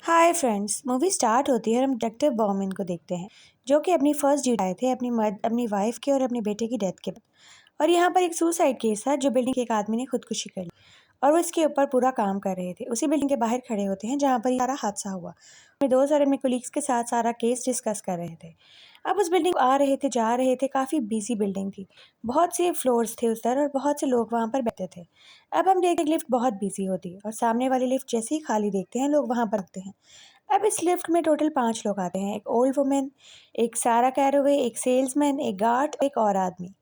Hi friends. Movie start होती है और हम डिटेक्टिव बॉमन को देखते हैं जो कि अपनी फर्स्ट ड्यूटी आए थे अपनी वाइफ के और अपने बेटे की डेथ के बाद। और यहाँ पर एक सुसाइड केस था जो बिल्डिंग के एक आदमी ने खुदकुशी कर ली और वो इसके ऊपर पूरा काम कर रहे थे। उसी बिल्डिंग के बाहर खड़े होते हैं जहाँ पर ये सारा हादसा हुआ। अपने दोस्त और अपने कोलीग्स के साथ सारा केस डिस्कस कर रहे थे। अब उस बिल्डिंग आ रहे थे जा रहे थे, काफ़ी बिजी बिल्डिंग थी, बहुत से फ्लोर्स थे उस तरह और बहुत से लोग वहाँ पर बैठे थे। अब हम देखते हैं लिफ्ट बहुत बिजी होती है और सामने वाली लिफ्ट जैसे ही खाली देखते हैं लोग वहाँ पर आते हैं। अब इस लिफ्ट में टोटल 5 लोग आते हैं, एक ओल्ड वुमेन, एक सारा कैरोवे, एक सेल्समैन, एक गार्ड, एक और आदमी।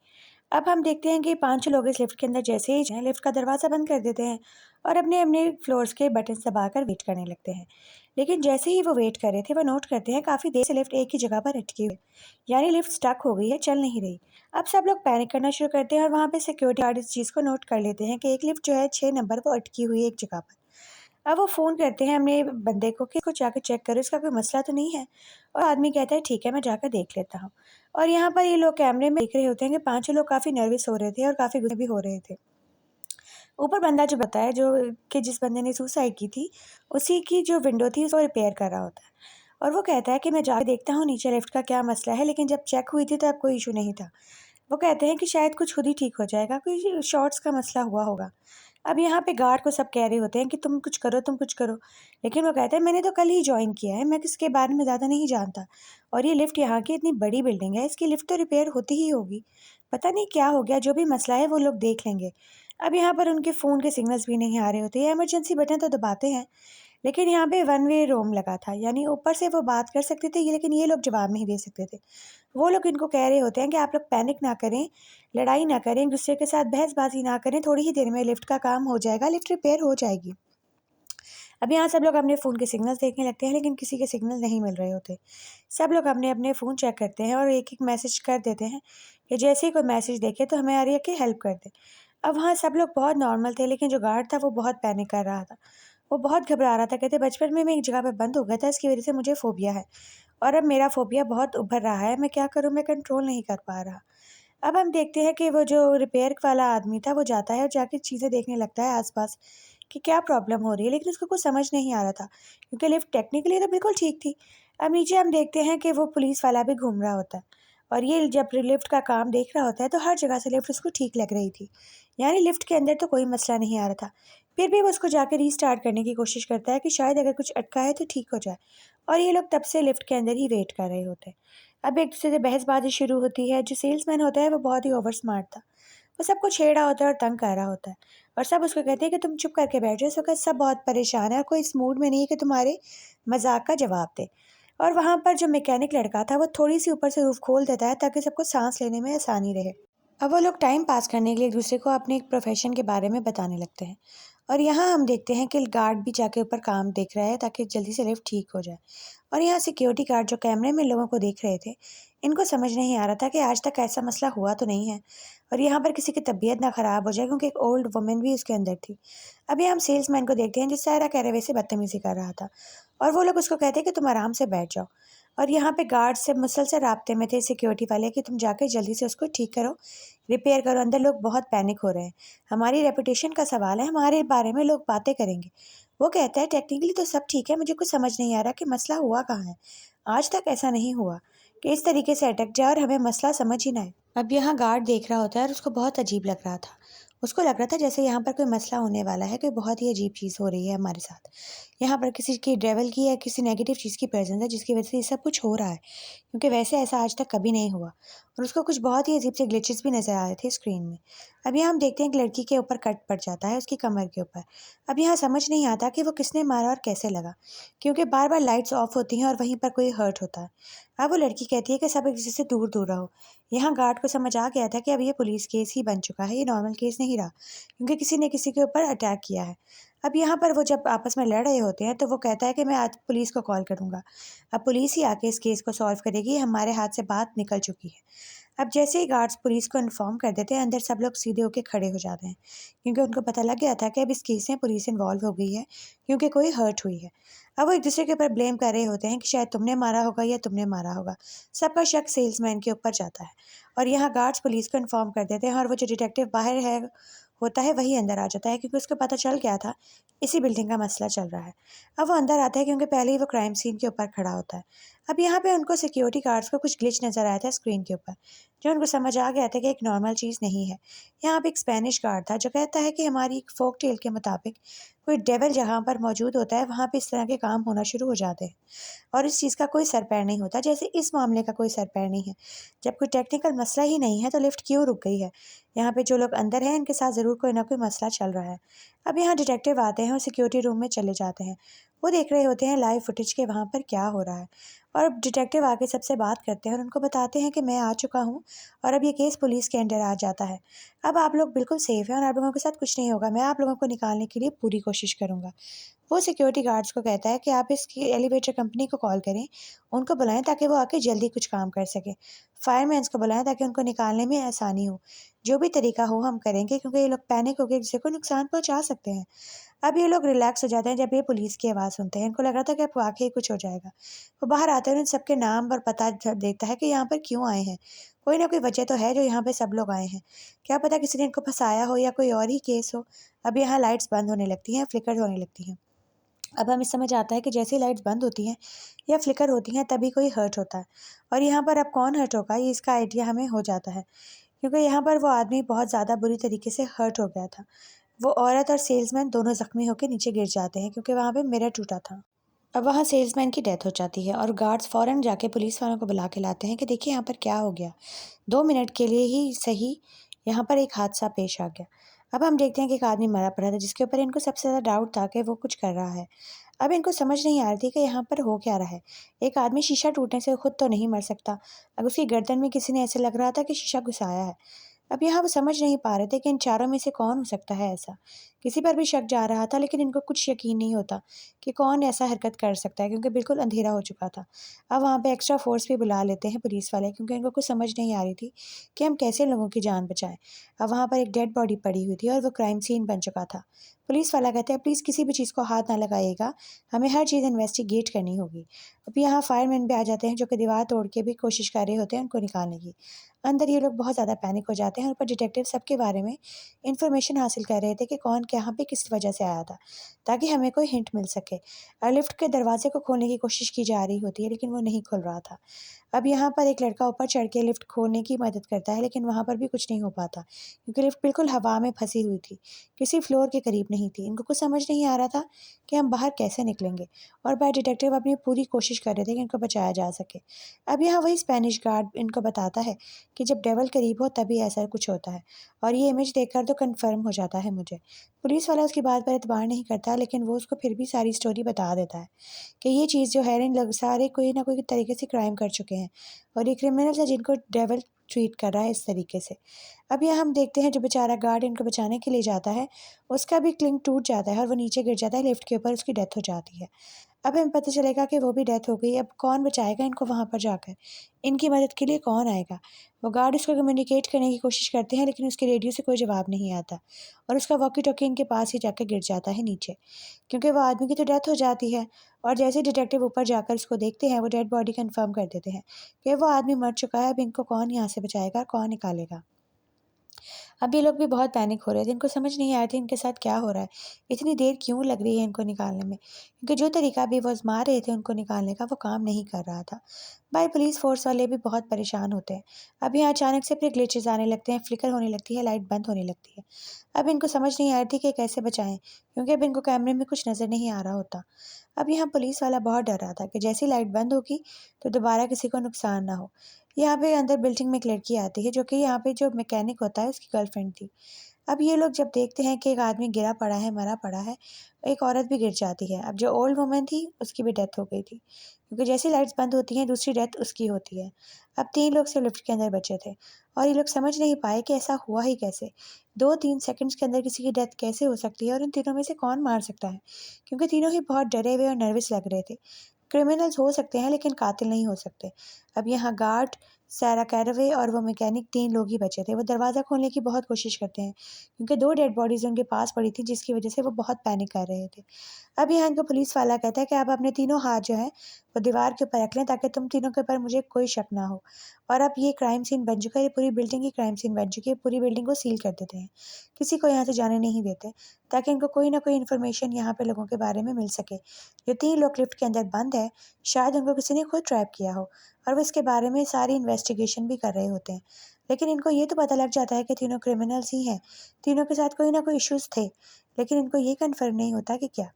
अब हम देखते हैं कि पाँचों लोग इस लिफ्ट के अंदर जैसे ही जाएँ, लिफ्ट का दरवाज़ा बंद कर देते हैं और अपने-अपने फ्लोर्स के बटन्स दबाकर वेट करने लगते हैं। लेकिन जैसे ही वो वेट कर रहे थे, वो नोट करते हैं काफ़ी देर से लिफ्ट एक ही जगह पर अटकी हुई है, यानी लिफ्ट स्टक हो गई है, चल नहीं रही। अब सब लोग पैनिक करना शुरू करते हैं और वहाँ पे सिक्योरिटी गार्ड इस चीज़ को नोट कर लेते हैं कि एक लिफ्ट जो है 6 नंबर वो अटकी हुई है एक जगह पर। अब वो फ़ोन करते हैं अपने बंदे को कि इसको जाकर चेक करो, इसका कोई मसला तो नहीं है। और आदमी कहता है ठीक है, मैं जाकर देख लेता हूँ। और यहाँ पर ये लोग कैमरे में देख रहे होते हैं कि पाँचों लोग काफ़ी नर्वस हो रहे थे और काफ़ी गुस्से भी हो रहे थे। ऊपर बंदा जो बताया जो कि जिस बंदे ने सुसाइड की थी, उसी की जो विंडो थी उसको रिपेयर कर रहा होता है। और वो कहता है कि मैं जाके देखता हूँ नीचे लिफ्ट का क्या मसला है, लेकिन जब चेक हुई थी तब कोई इश्यू नहीं था। वो कहते हैं कि शायद कुछ खुद ही ठीक हो जाएगा, कोई शॉर्ट्स का मसला हुआ होगा। अब यहाँ पे गार्ड को सब कह रहे होते हैं कि तुम कुछ करो, तुम कुछ करो। लेकिन वो कहता है मैंने तो कल ही जॉइन किया है, मैं किसके बारे में ज़्यादा नहीं जानता। और ये लिफ्ट यहाँ की इतनी बड़ी बिल्डिंग है, इसकी लिफ्ट तो रिपेयर होती ही होगी। पता नहीं क्या हो गया, जो भी मसला है वो लोग देख लेंगे। अब यहाँ पर उनके फ़ोन के सिग्नल्स भी नहीं आ रहे होते, ये इमरजेंसी बटन तो दबाते हैं, लेकिन यहाँ पे वन वे रोम लगा था, यानी ऊपर से वो बात कर सकते थे लेकिन ये लोग जवाब नहीं दे सकते थे। वो लोग इनको कह रहे होते हैं कि आप लोग पैनिक ना करें, लड़ाई ना करें, एक-दूसरे के साथ बहसबाजी ना करें, थोड़ी ही देर में लिफ्ट का काम हो जाएगा, लिफ्ट रिपेयर हो जाएगी। अब यहाँ सब लोग अपने फ़ोन के सिग्नल्स देखने लगते हैं लेकिन किसी के सिग्नल नहीं मिल रहे होते। सब लोग अपने-अपने फ़ोन चेक करते हैं और एक-एक मैसेज कर देते हैं कि जैसे ही कोई मैसेज देखे तो हमें आ रही है कि हेल्प कर दें। अब वहाँ सब लोग बहुत नॉर्मल थे लेकिन जो गार्ड था वो बहुत पैनिक कर रहा था। वो बहुत घबरा रहा था, कहते बचपन में मैं एक जगह पे बंद हो गया था, इसकी वज़ह से मुझे फ़ोबिया है और अब मेरा फ़ोबिया बहुत उभर रहा है, मैं क्या करूँ, मैं कंट्रोल नहीं कर पा रहा। अब हम देखते हैं कि वो जो रिपेयर वाला आदमी था वो जाता है और जाके चीज़ें देखने लगता है आस-पास कि क्या प्रॉब्लम हो रही है, लेकिन उसको कुछ समझ नहीं आ रहा था क्योंकि लिफ्ट टेक्निकली तो बिल्कुल ठीक थी। अब नीचे हम देखते हैं कि वो पुलिस वाला भी घूम रहा होता है और ये जब लिफ्ट का काम देख रहा होता है तो हर जगह से लिफ्ट उसको ठीक लग रही थी, यानी लिफ्ट के अंदर तो कोई मसला नहीं आ रहा था। फिर भी वो उसको जाके रीस्टार्ट करने की कोशिश करता है कि शायद अगर कुछ अटका है तो ठीक हो जाए। और ये लोग तब से लिफ्ट के अंदर ही वेट कर रहे होते हैं। अब एक दूसरे से बहसबाजी शुरू होती है। जो सेल्समैन होता है वो बहुत ही ओवर स्मार्ट था। वो सबको छेड़ रहा होता है और तंग कर रहा होता है और सब उसको कहते हैं कि तुम चुप करके बैठ जाओ, इस वक़्त सब बहुत परेशान है और कोई इस मूड में नहीं है कि तुम्हारे मज़ाक का जवाब दे। और वहाँ पर जो मैकेनिक लड़का था वो थोड़ी-सी ऊपर से रूफ़ खोल देता है ताकि सबको साँस लेने में आसानी रहे। अब वो लोग टाइम पास करने के लिए एक-दूसरे को अपने प्रोफ़ेशन के बारे में बताने लगते हैं। और यहाँ हम देखते हैं कि गार्ड भी जाके ऊपर काम देख रहा है ताकि जल्दी से लिफ्ट ठीक हो जाए। और यहाँ सिक्योरिटी गार्ड जो कैमरे में लोगों को देख रहे थे, इनको समझ नहीं आ रहा था कि आज तक ऐसा मसला हुआ तो नहीं है और यहाँ पर किसी की तबीयत ना ख़राब हो जाए क्योंकि एक ओल्ड वुमन भी उसके अंदर थी। अभी हम सेल्समैन को देखते हैं जो सारा कैरेवे से बदतमीज़ी कर रहा था और वो लोग उसको कहते हैं कि तुम आराम से बैठ जाओ। और यहाँ पे गार्ड से मुसलसल राब्ते में थे सिक्योरिटी वाले कि तुम जाकर जल्दी से उसको ठीक करो, रिपेयर करो, अंदर लोग बहुत पैनिक हो रहे हैं। हमारी रेपुटेशन का सवाल है, हमारे बारे में लोग बातें करेंगे। वो कहता है टेक्निकली तो सब ठीक है, मुझे कुछ समझ नहीं आ रहा कि मसला हुआ कहाँ है। आज तक ऐसा नहीं हुआ कि इस तरीके से अटक जाए और हमें मसला समझ ही ना आए। अब यहाँ गार्ड देख रहा होता है और उसको बहुत अजीब लग रहा था। उसको लग रहा था जैसे यहाँ पर कोई मसला होने वाला है, कोई बहुत ही अजीब चीज़ हो रही है हमारे साथ। यहाँ पर किसी की डेविल की या किसी नेगेटिव चीज़ की प्रेज़ेंस है जिसकी वज़ह से ये सब कुछ हो रहा है, क्योंकि वैसे ऐसा आज तक कभी नहीं हुआ। और उसको कुछ बहुत ही अजीब से ग्लिचेस भी नज़र आ रहे थे स्क्रीन में। अब यहाँ हम देखते हैं कि लड़की के ऊपर कट पड़ जाता है, उसकी कमर के ऊपर। अब यहाँ समझ नहीं आता कि वो किसने मारा और कैसे लगा, क्योंकि बार-बार लाइट्स ऑफ होती हैं और वहीं पर कोई हर्ट होता है। अब वो लड़की कहती है कि सब एक-दूसरे से दूर-दूर रहो। यहाँ गार्ड को समझ आ गया था कि अब ये पुलिस केस ही बन चुका है, ये नॉर्मल केस नहीं रहा, क्योंकि किसी ने किसी के ऊपर अटैक किया है। अब यहाँ पर वो जब आपस में लड़ रहे होते हैं तो वो कहता है कि मैं आज पुलिस को कॉल करूँगा। अब पुलिस ही आके इस केस को सॉल्व करेगी, हमारे हाथ से बात निकल चुकी है। अब जैसे ही गार्ड्स पुलिस को इन्फॉर्म कर देते हैं, अंदर सब लोग सीधे होके खड़े हो जाते हैं, क्योंकि उनको पता लग गया था कि अब इस केस में पुलिस इन्वॉल्व हो गई है, क्योंकि कोई हर्ट हुई है। अब वो एक दूसरे के ऊपर ब्लेम कर रहे होते हैं कि शायद तुमने मारा होगा या तुमने मारा होगा। सबका शक सेल्समैन के ऊपर जाता है और यहाँ गार्ड्स पुलिस को इन्फॉर्म कर देते हैं और वो जो डिटेक्टिव बाहर है होता है वही अंदर आ जाता है, क्योंकि उसको पता चल गया था इसी बिल्डिंग का मसला चल रहा है। अब वो अंदर आता है क्योंकि पहले ही वो क्राइम सीन के ऊपर खड़ा होता है। अब यहाँ पे उनको सिक्योरिटी गार्ड्स को कुछ ग्लिच नज़र आया था स्क्रीन के ऊपर, जो उनको समझ आ गया था कि एक नॉर्मल चीज़ नहीं है। यहाँ पे एक स्पेनिश गार्ड था जो कहता है कि हमारी फोक टेल के मुताबिक कोई डेविल जहाँ पर मौजूद होता है वहाँ पे इस तरह के काम होना शुरू हो जाते हैं और इस चीज़ का कोई सर पैर नहीं होता, जैसे इस मामले का कोई सर पैर नहीं है। जब कोई टेक्निकल मसला ही नहीं है तो लिफ्ट क्यों रुक गई है? यहाँ पे जो लोग अंदर हैं इनके साथ ज़रूर कोई ना कोई मसला चल रहा है। अब यहाँ डिटेक्टिव आते हैं और सिक्योरिटी रूम में चले जाते हैं। वो देख रहे होते हैं लाइव फुटेज के वहाँ पर क्या हो रहा है, और अब डिटेक्टिव आके सबसे बात करते हैं और उनको बताते हैं कि मैं आ चुका हूँ और अब ये केस पुलिस के अंडर आ जाता है। अब आप लोग बिल्कुल सेफ हैं और आप लोगों के साथ कुछ नहीं होगा। मैं आप लोगों को निकालने के लिए पूरी कोशिश करूँगा। वो सिक्योरिटी गार्ड्स को कहता है कि आप इसकी एलिवेटर कंपनी को कॉल करें, उनको बुलाएं ताकि वो आके जल्दी कुछ काम कर सकें। फायरमैन्स को बुलाएं ताकि उनको निकालने में आसानी हो। जो भी तरीका हो हम करेंगे, क्योंकि ये लोग पैनिक होकर एक दूसरे को नुकसान पहुंचा सकते हैं। अब ये लोग रिलैक्स हो जाते हैं जब ये पुलिस की आवाज़ सुनते हैं। इनको लग रहा था कि अब वाकई कुछ हो जाएगा। वो बाहर आते हैं और इन सबके नाम और पता देखता है कि यहाँ पर क्यों आए हैं। कोई ना कोई वजह तो है जो यहाँ पे सब लोग आए हैं। क्या पता किसी ने इनको फंसाया हो या कोई और ही केस हो। अब यहाँ लाइट्स बंद होने लगती हैं, फ्लिकर होने लगती हैं। अब हमें समझ आता है कि जैसे ही लाइट्स बंद होती हैं या फ्लिकर होती हैं तभी कोई हर्ट होता है, और यहाँ पर अब कौन हर्ट होगा ये इसका आइडिया हमें हो जाता है, क्योंकि यहाँ पर वो आदमी बहुत ज़्यादा बुरी तरीके से हर्ट हो गया था। वो औरत और सेल्समैन दोनों ज़ख्मी होकर नीचे गिर जाते हैं क्योंकि वहाँ पे मिरर टूटा था। अब वहाँ सेल्समैन की डेथ हो जाती है और गार्ड्स फ़ौरन जाके पुलिस वालों को बुला के लाते हैं कि देखिए यहाँ पर क्या हो गया। 2 मिनट के लिए ही सही, यहाँ पर एक हादसा पेश आ गया। अब हम देखते हैं कि एक आदमी मरा पड़ा था जिसके ऊपर इनको सबसे ज़्यादा डाउट था कि वो कुछ कर रहा है। अब इनको समझ नहीं आ रही थी कि यहाँ पर हो क्या रहा है। एक आदमी शीशा टूटने से खुद तो नहीं मर सकता। अब उसकी गर्दन में किसी ने ऐसे लग रहा था कि शीशा घुसाया है। अब यहाँ वो समझ नहीं पा रहे थे कि इन चारों में से कौन हो सकता है ऐसा। किसी पर भी शक जा रहा था लेकिन इनको कुछ यकीन नहीं होता कि कौन ऐसा हरकत कर सकता है, क्योंकि बिल्कुल अंधेरा हो चुका था। अब वहाँ पे एक्स्ट्रा फोर्स भी बुला लेते हैं पुलिस वाले, क्योंकि इनको कुछ समझ नहीं आ रही थी कि हम कैसे लोगों की जान बचाएं। अब वहाँ पर एक डेड बॉडी पड़ी हुई थी और वो क्राइम सीन बन चुका था। पुलिस वाला कहता है प्लीज़ किसी भी चीज़ को हाथ ना लगाइएगा, हमें हर चीज़ इन्वेस्टिगेट करनी होगी। अब यहाँ फायरमैन भी आ जाते हैं जो कि दीवार तोड़ के भी कोशिश कर रहे होते हैं उनको निकालने की। अंदर ये लोग बहुत ज़्यादा पैनिक हो जाते हैं और ऊपर डिटेक्टिव सबके बारे में इन्फॉर्मेशन हासिल कर रहे थे कि कौन कहाँ पे किस वजह से आया था, ताकि हमें कोई हिंट मिल सके। लिफ्ट के दरवाजे को खोलने की कोशिश की जा रही होती है लेकिन वो नहीं खुल रहा था। अब यहाँ पर एक लड़का ऊपर चढ़ के लिफ्ट खोलने की मदद करता है लेकिन वहाँ पर भी कुछ नहीं हो पाता, क्योंकि लिफ्ट बिल्कुल हवा में फंसी हुई थी, किसी फ्लोर के करीब नहीं थी। इनको कुछ समझ नहीं आ रहा था कि हम बाहर कैसे निकलेंगे, और भाई डिटेक्टिव अपनी पूरी कोशिश कर रहे थे कि इनको बचाया जा सके। अब यहाँ वही स्पेनिश गार्ड इनको बताता है कि जब डेविल करीब हो तभी ऐसा कुछ होता है, और ये इमेज देखकर तो कंफर्म हो जाता है मुझे। पुलिस वाला उसकी बात पर एतबार नहीं करता लेकिन वो उसको फिर भी सारी स्टोरी बता देता है कि ये चीज़ जो है इन लोग सारे कोई ना कोई तरीके से क्राइम कर चुके हैं और ये क्रिमिनल्स है जिनको डेविल ट्रीट कर रहा है इस तरीके से। अब यहाँ हम देखते हैं जो बेचारा गार्ड इनको बचाने के लिए जाता है उसका भी क्लिंग टूट जाता है और वो नीचे गिर जाता है लिफ्ट के ऊपर, उसकी डेथ हो जाती है। अब हमें पता चलेगा कि वो भी डेथ हो गई। अब कौन बचाएगा इनको वहाँ पर जाकर, इनकी मदद के लिए कौन आएगा? वो गार्ड उसको कम्युनिकेट करने की कोशिश करते हैं लेकिन उसके रेडियो से कोई जवाब नहीं आता और उसका वॉकी टॉकी इनके पास ही जाकर गिर जाता है नीचे, क्योंकि वो आदमी की तो डेथ हो जाती है। और जैसे डिटेक्टिव ऊपर जाकर उसको देखते हैं वो डेड बॉडी कंफर्म कर देते हैं कि वो आदमी मर चुका है। अब इनको कौन यहाँ से बचाएगा, कौन निकालेगा? अब ये लोग भी बहुत पैनिक हो रहे थे, इनको समझ नहीं आ रहा था इनके साथ क्या हो रहा है, इतनी देर क्यों लग रही है इनको निकालने में, क्योंकि जो तरीका भी वो आज़मा रहे थे उनको निकालने का वो काम नहीं कर रहा था। भाई पुलिस फोर्स वाले भी बहुत परेशान होते हैं। अब यहाँ अचानक से फिर ग्लिचेस आने लगते हैं, फ्लिकर होने लगती है, लाइट बंद होने लगती है। अब इनको समझ नहीं आ रही थी कि कैसे बचाएं, क्योंकि अब इनको कैमरे में कुछ नज़र नहीं आ रहा होता। अब यहाँ पुलिस वाला बहुत डर रहा था कि जैसी लाइट बंद होगी तो दोबारा किसी को नुकसान ना हो। यहाँ पे अंदर बिल्डिंग में एक लड़की आती है जो कि यहाँ पे जो मैकेनिक होता है उसकी गर्लफ्रेंड थी। अब ये लोग जब देखते हैं कि एक आदमी गिरा पड़ा है, मरा पड़ा है, एक औरत भी गिर जाती है। अब जो ओल्ड वुमन थी उसकी भी डेथ हो गई थी, क्योंकि जैसे लाइट्स बंद होती हैं दूसरी डेथ उसकी होती है। अब 3 लोग सिर्फ लिफ्ट के अंदर बचे थे और ये लोग समझ नहीं पाए कि ऐसा हुआ ही कैसे। 2-3 सेकंड्स के अंदर किसी की डेथ कैसे हो सकती है और इन तीनों में से कौन मार सकता है, क्योंकि तीनों ही बहुत डरे हुए और नर्वस लग रहे थे। क्रिमिनल्स हो सकते हैं लेकिन कातिल नहीं हो सकते। अब यहाँ गार्ड, सारा कैरवे और वो मैकेनिक 3 लोग ही बचे थे। वो दरवाज़ा खोलने की बहुत कोशिश करते हैं क्योंकि 2 डेड बॉडीज़ उनके पास पड़ी थी जिसकी वज़ह से वो बहुत पैनिक कर रहे थे। अब यहाँ इनको पुलिस वाला कहता है कि आप अपने तीनों हाथ जो हैं वो दीवार के ऊपर रख लें ताकि तुम तीनों के ऊपर मुझे कोई शक ना हो। और अब ये क्राइम सीन बन चुका है, ये पूरी बिल्डिंग ही क्राइम सीन बन चुकी है, पूरी बिल्डिंग को सील कर देते हैं। किसी को यहाँ से जाने नहीं देते ताकि इनको कोई ना कोई इन्फॉर्मेशन यहाँ पे लोगों के बारे में मिल सके। जो 3 लोग लिफ्ट के अंदर बंद है, शायद उनको किसी ने खुद ट्रैप किया हो और वो इसके बारे में सारी इन्वेस्टिगेशन भी कर रहे होते हैं। लेकिन इनको ये तो पता लग जाता है कि तीनों क्रिमिनल्स ही हैं, तीनों के साथ कोई ना कोई इश्यूज़ थे, लेकिन इनको ये कन्फर्म नहीं होता कि क्या।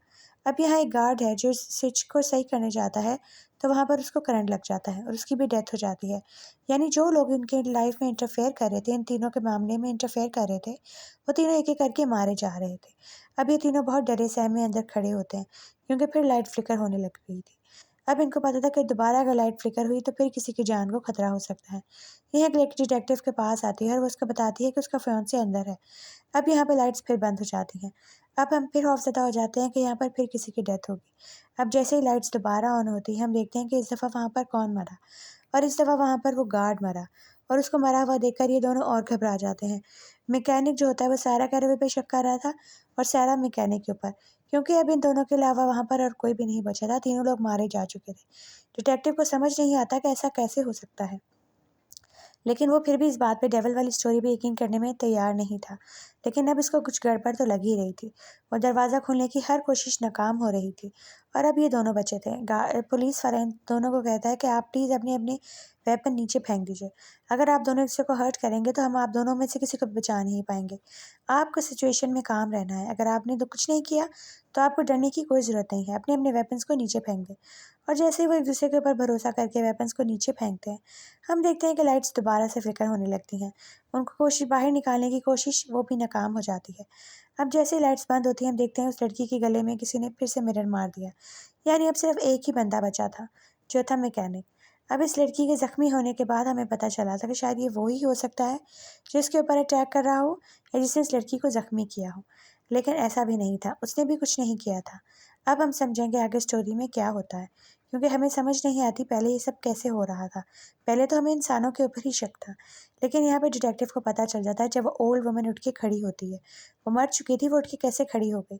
अब यहाँ एक गार्ड है जो स्विच को सही करने जाता है, तो वहाँ पर उसको करंट लग जाता है और उसकी भी डेथ हो जाती है। यानी जो लोग इनके लाइफ में इंटरफेयर कर रहे थे, इन तीनों के मामले में इंटरफेयर कर रहे थे, वो तीनों एक-एक करके मारे जा रहे थे। अब ये तीनों बहुत डरे सहमे अंदर खड़े होते हैं क्योंकि फिर लाइट फ्लिकर होने लग गई थी। अब इनको पता था कि दोबारा अगर लाइट फ्लिकर हुई तो फिर किसी की जान को खतरा हो सकता है। ये एक डिटेक्टिव के पास आती है और वो उसको बताती है कि उसका फियांसे अंदर है। अब यहाँ पे लाइट्स फिर बंद हो जाती हैं। अब हम फिर खौफज़दा हो जाते हैं कि यहाँ पर फिर किसी की डेथ होगी। अब जैसे ही लाइट्स दोबारा ऑन होती हैं, हम देखते हैं कि इस दफ़ा वहाँ पर कौन मरा और इस दफ़ा वहाँ पर वो गार्ड मरा और उसको मरा हुआ देखकर ये दोनों और घबरा जाते हैं। मैकेनिक जो होता है वो सारा कैरवे पे शक कर रहा था और सारा मैकेनिक के ऊपर, क्योंकि अब इन दोनों के अलावा वहाँ पर और कोई भी नहीं बचा था, तीनों लोग मारे जा चुके थे। डिटेक्टिव को समझ नहीं आता कि ऐसा कैसे हो सकता है। लेकिन वो फिर भी इस बात पे डेविल वाली स्टोरी पे यकीन करने में तैयार नहीं था। लेकिन अब इसको कुछ गड़बड़ तो लग ही रही थी। वो दरवाज़ा खोलने की हर कोशिश नाकाम हो रही थी और अब ये दोनों बचे थे। पुलिस वाला इन दोनों को कहता है कि आप प्लीज़ अपने-अपने वेपन नीचे फेंक दीजिए। अगर आप दोनों एक-दूसरे को हर्ट करेंगे तो हम आप दोनों में से किसी को बचा नहीं पाएँगे। आपको सिचुएशन में काम रहना है। अगर आपने तो कुछ नहीं किया तो आपको डरने की कोई ज़रूरत नहीं है। अपने-अपने वेपन्स को नीचे फेंक दें। और जैसे ही वो एक-दूसरे के ऊपर भरोसा करके वेपन्स को नीचे फेंकते हैं, हम देखते हैं कि लाइट्स दोबारा से फ्लिकर होने लगती हैं। उनको बाहर निकालने की कोशिश, वो भी नाकाम हो जाती है। अब जैसे ही लाइट्स बंद होती हैं, हम देखते हैं उस लड़की के गले में किसी ने फिर से मिरर मार दिया। यानी अब सिर्फ एक ही बंदा बचा था, जो था मैकेनिक। अब इस लड़की के ज़ख्मी होने के बाद हमें पता चला था कि शायद ये वो ही हो सकता है, जो इसके ऊपर अटैक कर रहा हो या जिसने इस लड़की को ज़ख्मी किया हो। लेकिन ऐसा भी नहीं था, उसने भी कुछ नहीं किया था। अब हम समझेंगे आगे स्टोरी में क्या होता है, क्योंकि हमें समझ नहीं आती पहले ये सब कैसे हो रहा था। पहले तो हमें इंसानों के ऊपर ही शक था, लेकिन यहाँ पे डिटेक्टिव को पता चल जाता है जब वो ओल्ड वुमन उठ के खड़ी होती है। वो मर चुकी थी, वो उठ के कैसे खड़ी हो गई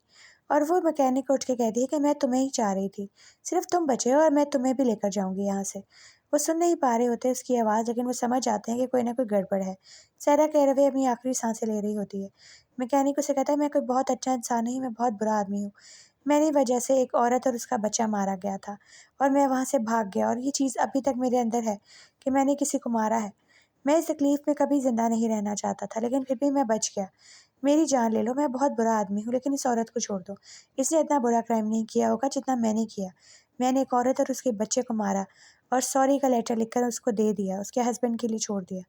और वो मैकेनिक उठ के कहती है कि मैं तुम्हें ही चाह रही थी, सिर्फ तुम बचे हो और मैं तुम्हें भी लेकर जाऊँगी यहाँ से। वो सुन नहीं पा रहे होते उसकी आवाज़, लेकिन वो समझ जाते हैं कि कोई ना कोई गड़बड़ है। सारा कैरवे अपनी आखिरी साँसें ले रही होती है। मैकेनिक उसे कहता है, मैं कोई बहुत अच्छा इंसान नहीं, मैं बहुत बुरा आदमी हूँ। मेरी वजह से एक औरत और उसका बच्चा मारा गया था और मैं वहाँ से भाग गया और ये चीज़ अभी तक मेरे अंदर है कि मैंने किसी को मारा है। मैं इस तकलीफ़ में कभी ज़िंदा नहीं रहना चाहता था, लेकिन फिर भी मैं बच गया। मेरी जान ले लो, मैं बहुत बुरा आदमी हूँ, लेकिन इस औरत को छोड़ दो। इसने इतना बुरा क्राइम नहीं किया होगा जितना मैंने किया। मैंने एक औरत और उसके बच्चे को मारा और सॉरी का लेटर लिखकर उसको दे दिया, उसके हस्बैंड के लिए छोड़ दिया।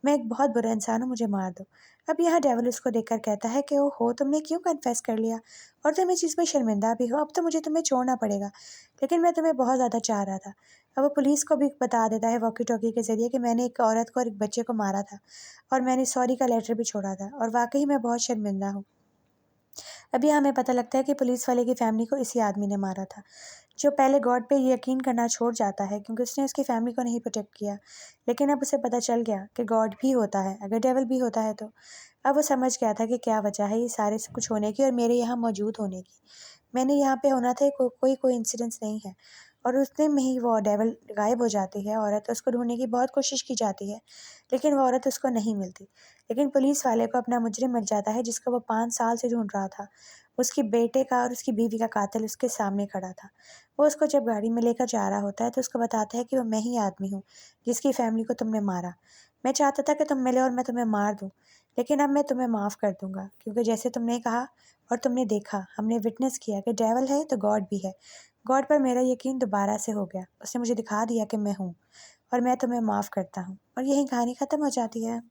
मैं एक बहुत बुरा इंसान हूँ, मुझे मार दो। अब यहाँ डेविल उसको देखकर कहता है कि ओहो! तुमने क्यों कन्फेस कर लिया और तुम इस चीज़ में शर्मिंदा भी हो, अब तो मुझे तुम्हें छोड़ना पड़ेगा। लेकिन मैं तुम्हें बहुत ज़्यादा चाह रहा था। अब वो पुलिस को भी बता देता है वॉकी-टॉकी के ज़रिए कि मैंने एक औरत को और एक बच्चे को मारा था और मैंने सॉरी का लेटर भी छोड़ा था और वाक़ई मैं बहुत शर्मिंदा हूँ। अभी हमें पता लगता है कि पुलिस वाले की फैमिली को इसी आदमी ने मारा था, जो पहले गॉड पे यकीन करना छोड़ जाता है क्योंकि उसने उसकी फैमिली को नहीं प्रोटेक्ट किया। लेकिन अब उसे पता चल गया कि गॉड भी होता है, अगर डेविल भी होता है तो। अब वो समझ गया था कि क्या वजह है ये सारे कुछ होने की और मेरे यहाँ मौजूद होने की। मैंने यहाँ पे होना था, कोई कोइंसिडेंस नहीं है। और उतने में ही वो डेविल गायब हो जाती है औरत, उसको ढूँढने की बहुत कोशिश की जाती है, लेकिन वो औरत उसको नहीं मिलती। लेकिन पुलिस वाले को अपना मुजरिम मिल जाता है जिसको वो 5 साल से ढूँढ रहा था। उसके बेटे का और उसकी बीवी का कातिल उसके सामने खड़ा था। वो उसको जब गाड़ी में लेकर जा रहा होता है तो उसको बताता है कि वो मैं ही आदमी हूँ, जिसकी फैमिली को तुमने मारा। मैं चाहता था कि तुम मिले और मैं तुम्हें मार दूँ, लेकिन अब मैं तुम्हें माफ़ कर दूँगा क्योंकि जैसे तुमने कहा और तुमने देखा, हमने विटनेस किया कि डेविल है तो गॉड भी है। गॉड पर मेरा यकीन दोबारा से हो गया। उसने मुझे दिखा दिया कि मैं हूँ और मैं तुम्हें माफ़ करता हूँ और यहीं कहानी ख़त्म हो जाती है।